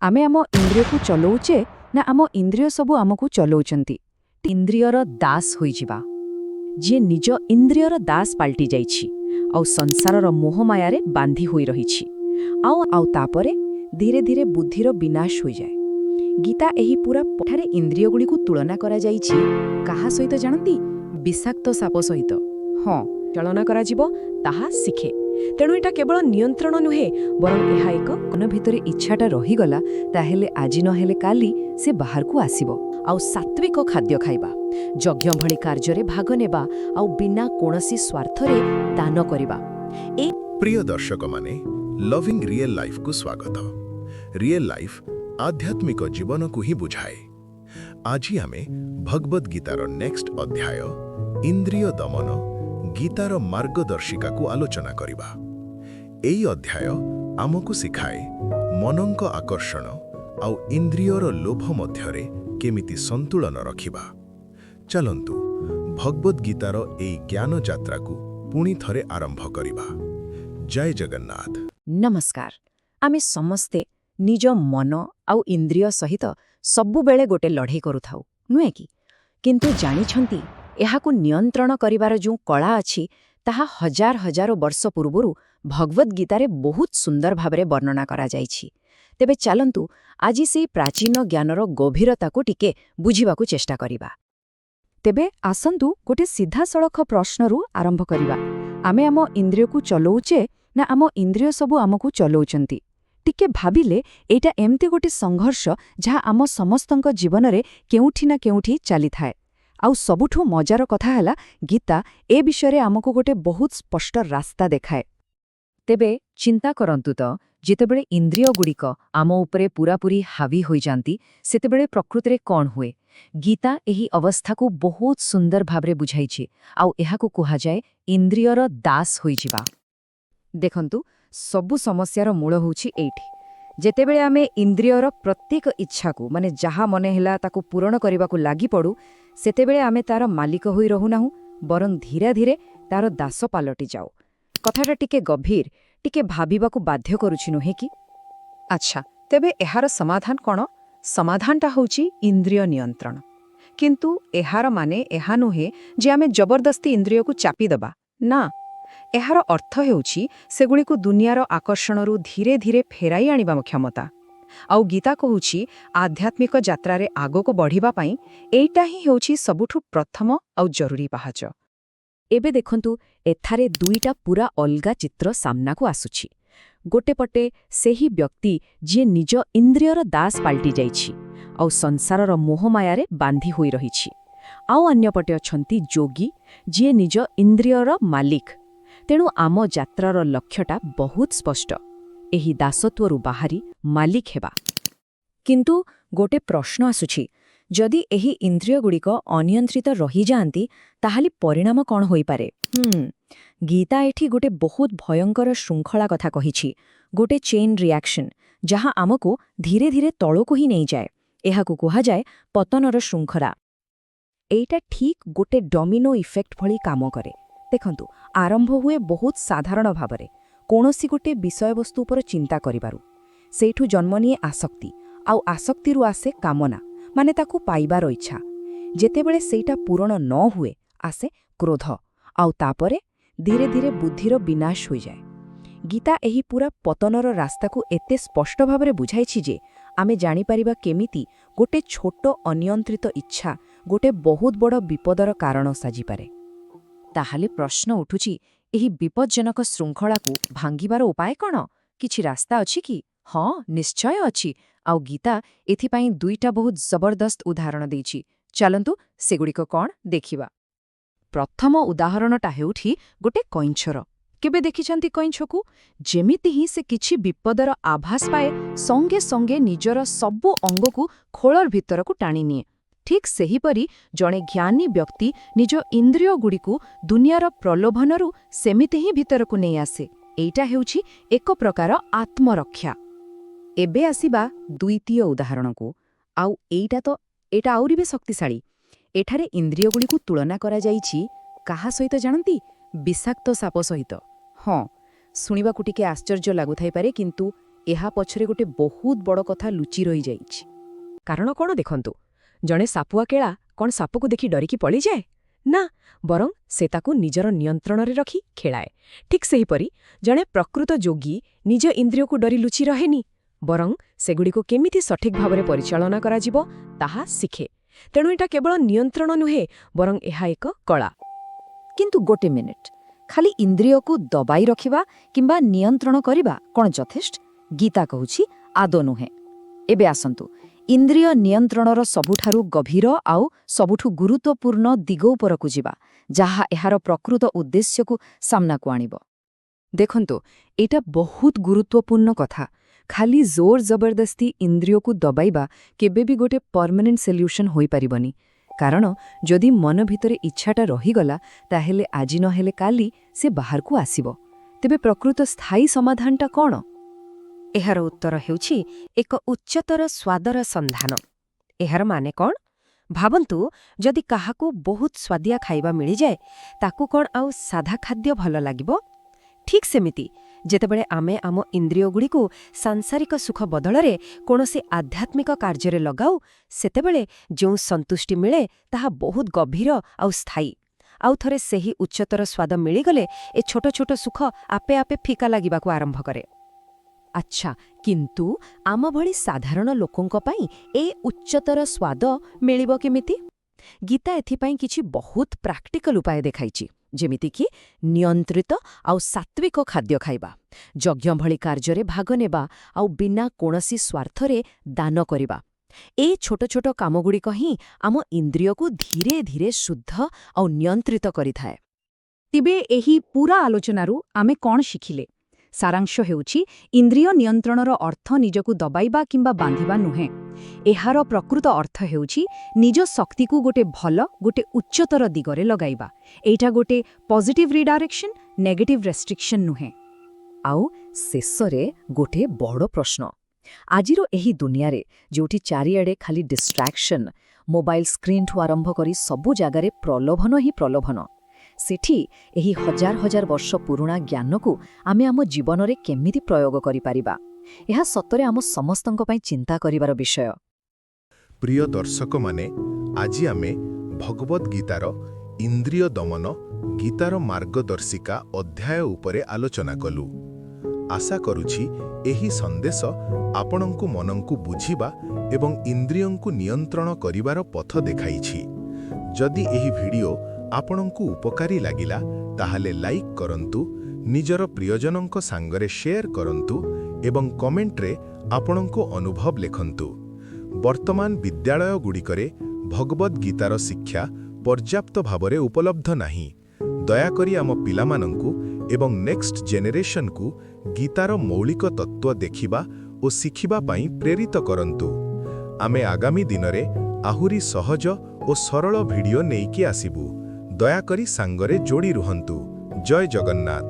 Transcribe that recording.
आमे आम इंद्रिय को चलाऊचे ना आम इंद्रिय सबू आमको चलाउछंती। इंद्रियर दास होइजिबा जे निज इंद्रियर दास पाल्टी जाइछि आउ संसारर मोहमायारे बांधी होई रहिछि आउ तापरे धीरे धीरे बुद्धिर विनाश होई जाए। गीता एही पूरा पठारे इंद्रिय गुड़ी को तुलना करा जाइछि काहा सहित जानती विषाक्त साप सहित। हाँ चलना करा जिवो ताहा शिखे। तेणु एटा केवल नियंत्रण नुहे बरं एहा एक मन भितरे इच्छाटा रहीगला ताहेले आजि नहेले काली से बाहर को आसिबो आउ सात्विक खाद्य खाइबा यज्ञ भली कार्य भाग नेबा आउ बिना कोनसी स्वार्थरे दान करिबा। प्रिय दर्शक माने लविंग रियल लाइफ को स्वागत। रियल लाइफ आध्यात्मिक जीवन को ही बुझाए। आज आमे भगवद गीतार नेक्स्ट अध्याय इंद्रिय दमन गीतार मार्गदर्शिका को आलोचना करिबा। एई अध्याय आमको सिखाए मनंक आकर्षण आउ इंद्रियर लोभ मध्यरे केमिति संतुलन रखिबा। चलंतु भगवद गीतार एई ज्ञान यात्रा को पुणी थरे आरंभ करिबा। जय जगन्नाथ। नमस्कार। आमे समस्ते निज मन आउ इंद्रिय सहित सबु बेले गोटे लड़ाई करुथाउ नुहे कि, किंतु जानिछंती एहाकु नियंत्रण करिवार जो कला अछि ताहा हजार हजार वर्ष पूर्वरु भगवद गीतारे बहुत सुंदर भाबरे वर्णना करा जाइछि। तेबे चलंतु आजि से प्राचीन ज्ञानर गभीरता को टिके बुझिबाकु चेष्टा करिबा। तेबे आसंतु गोटे सीधा सड़क प्रश्नरु आरंभ करिबा। आमे आम इंद्रिय को चलाउचे ना आम इंद्रिय सबु आमको चलाउचंती। टिके भाबिले एटा एमती गोटे संघर्ष जहा आम समस्तंक जीवनरे केउठी ना केउठी चली थाए। आउ सबुठु मजार कथा हैला गीता ए विषय आमको गोटे बहुत स्पष्ट रास्ता देखाए। तेबे चिंता करंतु तो जितेबेले इंद्रिय गुड़िक आम उपरे पूरापूरी हावी होई जांती सेतेबेले प्रकृतिरे कौन हुए। गीता एही अवस्था को बहुत सुंदर भावरे बुझाइछि आउ एहाकु कुहा जाए इंद्रियर दास होई जिबा। देखंतु सबु समस्यार मूल होछि एठी। जेतेबेले आमे इंद्रियर प्रत्येक इच्छा को माने जहा मने हैला ताकु पूरण करिबाकु लागि पड़ू सेतेबेले आमे तार मालिक होई रहुनाहु बरं धीरे धीरे तार दास पालटी जाओ। कथाटा टिके गभीर टिके भाबिबाकु बाध्य करुछि नुहे कि। अच्छा तेबे एहार समाधान कौन? समाधानटा होछि इंद्रिय नियंत्रण। किंतु एहार माने एहा नुहे जे आमे जबरदस्ती इंद्रिय को चापी दबा ना। एहार अर्थ हेउछि सेगुड़िकु दुनियार आकर्षणरू धीरे धीरे फेराई आनिबा क्षमता। आउ गीता कहुछि आध्यात्मिक यात्रारे आगको बढ़िबा पई एइटा ही हेउछि सबुठु प्रथम आउ जरूरी पाहाच। एबे देखंतु एथारे दुईटा पूरा अलगा चित्र सामनाकु आसुछि। गोटे पटे सेही व्यक्ति जे निज इंद्रियर दास पाल्टी जाइछि आउ संसारर मोहमायारे बांधी होई रहिछि। आउ अन्य पटे अछंती जोगी जे निज इंद्रियर मालिक। तेणु आम यात्रार लक्ष्यटा बहुत स्पष्ट, एही दासत्वरु बाहारी मालिक हेबा। किंतु गोटे प्रश्न आसुछि, जदि एही इंद्रिय गुड़िक अनियंत्रित रही जाआंती ताहाली परिणाम कौन होई पारे? गीता एठी गोटे बहुत भयंकर श्रृंखला कथा कहिछि, गोटे चेन रिएक्शन जहां आमको धीरे धीरे तळको ही नहीं जाए। एहाकु कुहा जाए पतनर श्रृंखला। एइटा ठीक गोटे डोमिनो इफेक्ट भली काम करे। देखंतु आरंभ हुए बहुत साधारण भावरे कोनोसी गोटे विषयवस्तु उपर चिंता करिबारु। सेठु जन्म निये आसक्ति आउ आसक्तिरु आसे कामना माने ताकु पाइबार इच्छा। जेतेबेले सेटा पूरण न हुए आसे क्रोध आउ तापरे धीरे धीरे बुद्धिर विनाश होई जाए। गीता एही पूरा पतनर रास्ताकु एते स्पष्ट भावरे बुझाइछि जे आमे जानि परिबा केमिति गोटे छोटो अनियंत्रित इच्छा गोटे बहुत बड़ विपदर कारण साजी पारे। ताहाले प्रश्न उठुछि एही विपज्जनक श्रृंखलाकु भांगिबार उपाय कौन? किछि रास्ता अछि कि? हाँ निश्चय अछि। आउ गीता एथिपाई दुईटा बहुत जबरदस्त उदाहरण देछि। चलंतु सेगुड़िक कौन देखिबा। प्रथम उदाहरणटा हेउठी गोटे कइंछर। केबे देखिछंती कइंछकु? जेमिति ही से किछि विपदर आभास पाए संगे संगे निजर सबु अंगकु खोलर भितरकु टाणी निए। ठीक सेहीपरि जणे ज्ञानी व्यक्ति निज इंद्रिय गुड़िकु दुनियार प्रलोभनरु सेमिति ही भितरकु नहीं आसे। एइटा हेउछि एक प्रकार आत्मरक्षा। एबे आसीबा द्वितीय उदाहरणकु। आउ एटा आउरी बे शक्तिशाली। एठारे इंद्रिय गुड़िकु तुलना करा जाइछि काहा सहित जानती? विषाक्त साप सहित। हाँ शुणिबाकु टिके आश्चर्य लागुथाई पारे, किंतु ଏହା ପଛରେ ଗୋଟେ ବହୁତ ବଡ଼ କଥା ଲୁଚି ରହିଯାଇଛି। କାରଣ କ'ଣ ଦେଖନ୍ତୁ, ଜଣେ ସାପୁଆ କେଳା କ'ଣ ସାପକୁ ଦେଖି ଡରିକି ପଳିଯାଏ? ନା, ବରଂ ସେ ତାକୁ ନିଜର ନିୟନ୍ତ୍ରଣରେ ରଖି ଖେଳାଏ। ଠିକ୍ ସେହିପରି ଜଣେ ପ୍ରକୃତ ଯୋଗୀ ନିଜ ଇନ୍ଦ୍ରିୟକୁ ଡରି ଲୁଚି ରହେନି, ବରଂ ସେଗୁଡ଼ିକୁ କେମିତି ସଠିକ୍ ଭାବରେ ପରିଚାଳନା କରାଯିବ ତାହା ଶିଖେ। ତେଣୁ ଏଟା କେବଳ ନିୟନ୍ତ୍ରଣ ନୁହେଁ, ବରଂ ଏହା ଏକ କଳା। କିନ୍ତୁ ଗୋଟେ ମିନିଟ୍, ଖାଲି ଇନ୍ଦ୍ରିୟକୁ ଦବାଇ ରଖିବା କିମ୍ବା ନିୟନ୍ତ୍ରଣ କରିବା କ'ଣ ଯଥେଷ୍ଟ? ଗୀତା କହୁଛି ଆଦୌ ନୁହେଁ। ଏବେ ଆସନ୍ତୁ ଇନ୍ଦ୍ରିୟ ନିୟନ୍ତ୍ରଣର ସବୁଠାରୁ ଗଭୀର ଆଉ ସବୁଠୁ ଗୁରୁତ୍ୱପୂର୍ଣ୍ଣ ଦିଗ ଉପରକୁ ଯିବା, ଯାହା ଏହାର ପ୍ରକୃତ ଉଦ୍ଦେଶ୍ୟକୁ ସାମ୍ନାକୁ ଆଣିବ। ଦେଖନ୍ତୁ, ଏଇଟା ବହୁତ ଗୁରୁତ୍ୱପୂର୍ଣ୍ଣ କଥା। ଖାଲି ଜୋର ଜବରଦସ୍ତି ଇନ୍ଦ୍ରିୟକୁ ଦବାଇବା କେବେ ବି ଗୋଟେ ପର୍ମାନେଣ୍ଟ ସଲ୍ୟୁସନ୍ ହୋଇପାରିବନି। କାରଣ ଯଦି ମନ ଭିତରେ ଇଚ୍ଛାଟା ରହିଗଲା, ତାହେଲେ ଆଜି ନହେଲେ କାଲି ସେ ବାହାରକୁ ଆସିବ। ତେବେ ପ୍ରକୃତ ସ୍ଥାୟୀ ସମାଧାନଟା କ'ଣ? ଏହାର ଉତ୍ତର ହେଉଛି ଏକ ଉଚ୍ଚତର ସ୍ୱାଦର ସନ୍ଧାନ। ଏହାର ମାନେ କ'ଣ? ଭାବନ୍ତୁ, ଯଦି କାହାକୁ ବହୁତ ସ୍ୱାଦିଆ ଖାଇବା ମିଳିଯାଏ, ତାକୁ କ'ଣ ଆଉ ସାଧା ଖାଦ୍ୟ ଭଲ ଲାଗିବ? ଠିକ୍ ସେମିତି ଯେତେବେଳେ ଆମେ ଆମ ଇନ୍ଦ୍ରିୟଗୁଡ଼ିକୁ ସାଂସାରିକ ସୁଖ ବଦଳରେ କୌଣସି ଆଧ୍ୟାତ୍ମିକ କାର୍ଯ୍ୟରେ ଲଗାଉ, ସେତେବେଳେ ଯେଉଁ ସନ୍ତୁଷ୍ଟି ମିଳେ ତାହା ବହୁତ ଗଭୀର ଆଉ ସ୍ଥାୟୀ। ଆଉ ଥରେ ସେହି ଉଚ୍ଚତର ସ୍ୱାଦ ମିଳିଗଲେ ଏ ଛୋଟ ଛୋଟ ସୁଖ ଆପେ ଆପେ ଫିକା ଲାଗିବାକୁ ଆରମ୍ଭ କରେ। ଆଚ୍ଛା, କିନ୍ତୁ ଆମ ଭଳି ସାଧାରଣ ଲୋକଙ୍କ ପାଇଁ ଏ ଉଚ୍ଚତର ସ୍ୱାଦ ମିଳିବ କେମିତି? ଗୀତା ଏଥିପାଇଁ କିଛି ବହୁତ ପ୍ରାକ୍ଟିକାଲ ଉପାୟ ଦେଖାଇଛି, ଯେମିତିକି ନିୟନ୍ତ୍ରିତ ଆଉ ସାତ୍ୱିକ ଖାଦ୍ୟ ଖାଇବା, ଯଜ୍ଞ ଭଳି କାର୍ଯ୍ୟରେ ଭାଗ ନେବା ଆଉ ବିନା କୌଣସି ସ୍ୱାର୍ଥରେ ଦାନ କରିବା। ଏ ଛୋଟ ଛୋଟ କାମଗୁଡ଼ିକ ହିଁ ଆମ ଇନ୍ଦ୍ରିୟକୁ ଧୀରେ ଧୀରେ ଶୁଦ୍ଧ ଆଉ ନିୟନ୍ତ୍ରିତ କରିଥାଏ। ତେବେ ଏହି ପୂରା ଆଲୋଚନାରୁ ଆମେ କ'ଣ ଶିଖିଲେ? ସାରାଂଶ ହେଉଛି, ଇନ୍ଦ୍ରିୟ ନିୟନ୍ତ୍ରଣର ଅର୍ଥ ନିଜକୁ ଦବାଇବା କିମ୍ବା ବାନ୍ଧିବା ନୁହେଁ। ଏହାର ପ୍ରକୃତ ଅର୍ଥ ହେଉଛି ନିଜ ଶକ୍ତିକୁ ଗୋଟେ ଉଚ୍ଚତର ଦିଗରେ ଲଗାଇବା। ଏଇଟା ଗୋଟେ ପଜିଟିଭ୍ ରିଡାଇରେକ୍ସନ୍, ନେଗେଟିଭ୍ ରେଷ୍ଟ୍ରିକ୍ସନ୍ ନୁହେଁ। ଆଉ ଶେଷରେ ଗୋଟେ ବଡ଼ ପ୍ରଶ୍ନ। ଆଜିର ଏହି ଦୁନିଆରେ ଯେଉଁଠି ଚାରିଆଡ଼େ ଖାଲି ଡିଷ୍ଟ୍ରାକ୍ସନ୍, ମୋବାଇଲ ସ୍କ୍ରିନ୍ଠୁ ଆରମ୍ଭ କରି ସବୁ ଜାଗାରେ ପ୍ରଲୋଭନ ହିଁ ପ୍ରଲୋଭନ, ସେଠି ଏହି ହଜାର ହଜାର ବର୍ଷ ପୁରୁଣା ଜ୍ଞାନକୁ ଆମେ ଆମ ଜୀବନରେ କେମିତି ପ୍ରୟୋଗ କରିପାରିବା? ଏହା ସତରେ ଆମ ସମସ୍ତଙ୍କ ପାଇଁ ଚିନ୍ତା କରିବାର ବିଷୟ। ପ୍ରିୟ ଦର୍ଶକମାନେ, ଆଜି ଆମେ ଭଗବଦ୍ ଗୀତାର ଇନ୍ଦ୍ରିୟ ଦମନ ଗୀତାର ମାର୍ଗଦର୍ଶିକା ଅଧ୍ୟାୟ ଉପରେ ଆଲୋଚନା କଲୁ। ଆଶା କରୁଛି ଏହି ସନ୍ଦେଶ ଆପଣଙ୍କୁ ମନକୁ ବୁଝିବା ଏବଂ ଇନ୍ଦ୍ରିୟଙ୍କୁ ନିୟନ୍ତ୍ରଣ କରିବାର ପଥ ଦେଖାଇଛି। ଯଦି ଏହି ଭିଡିଓ ଆପଣଙ୍କୁ ଉପକାରୀ ଲାଗିଲା, ତାହେଲେ ଲାଇକ୍ କରନ୍ତୁ, ନିଜର ପ୍ରିୟଜନଙ୍କ ସାଙ୍ଗରେ ଶେୟାର କରନ୍ତୁ ଏବଂ କମେଣ୍ଟରେ ଆପଣଙ୍କ ଅନୁଭବ ଲେଖନ୍ତୁ। ବର୍ତ୍ତମାନ ବିଦ୍ୟାଳୟଗୁଡ଼ିକରେ ଭଗବଦ୍ ଗୀତାର ଶିକ୍ଷା ପର୍ଯ୍ୟାପ୍ତ ଭାବରେ ଉପଲବ୍ଧ ନାହିଁ। ଦୟାକରି ଆମ ପିଲାମାନଙ୍କୁ ଏବଂ ନେକ୍ସଟ ଜେନେରେସନକୁ ଗୀତାର ମୌଳିକ ତତ୍ତ୍ୱ ଦେଖିବା ଓ ଶିଖିବା ପାଇଁ ପ୍ରେରିତ କରନ୍ତୁ। ଆମେ ଆଗାମୀ ଦିନରେ ଆହୁରି ସହଜ ଓ ସରଳ ଭିଡିଓ ନେଇକି ଆସିବୁ। ଦୟାକରି ସାଙ୍ଗରେ ଯୋଡ଼ି ରୁହନ୍ତୁ। ଜୟ ଜଗନ୍ନାଥ।